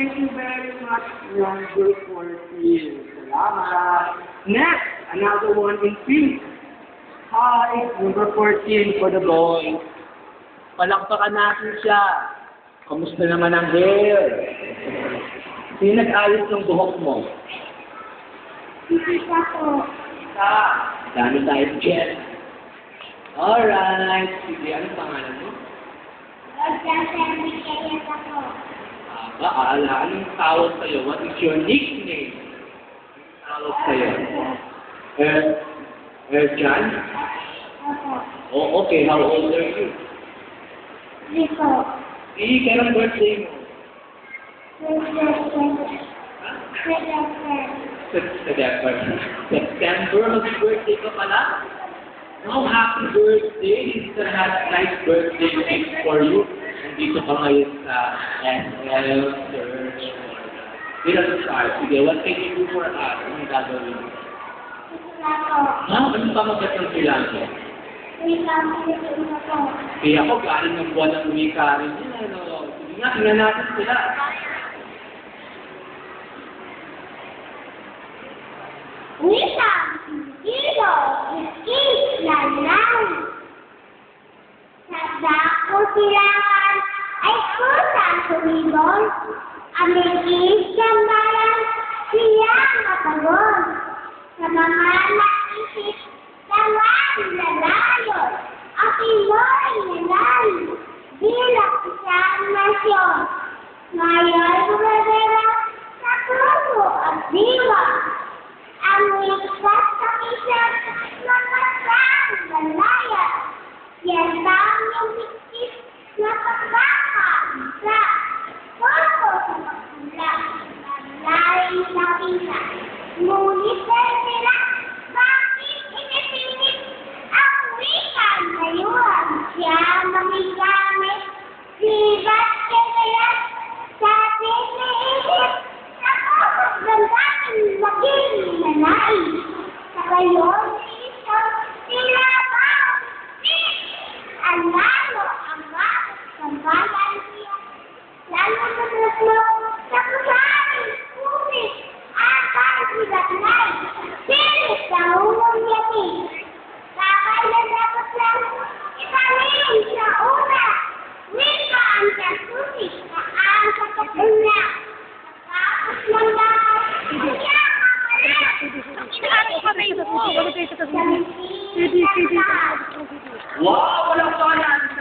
thank you very much, number 14. Salamat. Next, another one in pink. Hi, number 14 for the boy. Palakpakan natin siya. Kamusta naman ang hair? Sino nag-ayos ng buhok mo? Isa po. Isa. Dami tayo dyan. Alright. Sige, anong pangalan mo? Magsasabi ako. Anong tawag sa'yo? What is your nickname? Tawag sa'yo? Jan? Ako. Oh, okay. How old are you? Rico. Kailan birthday mo? September, mag-birthday ka pala? No, happy birthday! It's a nice birthday gift for you. Nandito ka ngayon sa SL Search. Bilang start, sige, what can you do for us? Anong gagawin mo? Anong pamagat ng pilanto? Kaya ako, galing ng buwan ng umika rin yun. Sige nga, tingnan natin sila. Wika, Hilo, Iskis, Lalan. Sa dako silangan ay kusang tumibol. Amigis gambaran siya matagon. Sa mga naisip, taman lalayon. Ang Pinoy nalay, bilang isang nasyon. Ngayon gumagara sa puso at diwa. Ang likas sa isang nakasang lalayan. Yan ang yung bigkis na pagbakan sa puso sa pagkulang. Lalay sa isa. Ngunit dahil nila, bakit inipilit ang wikan ngayon? Siya mamigamit, sibat kaya sa ating iisip. Nakapag gandating maging nanay. Sa gayon, isang sila ba? Ang lalo ang bakit sambalan siya. Lalo sa tatlo, sa kusaring kumit at ang sigatlay. Pilit sa unang yati. Kakailan dapat lang ipanin sa una. Wika ang kasusi na ang kakatula. Tapos lang lahat. Siya Wow! Walang pangalan!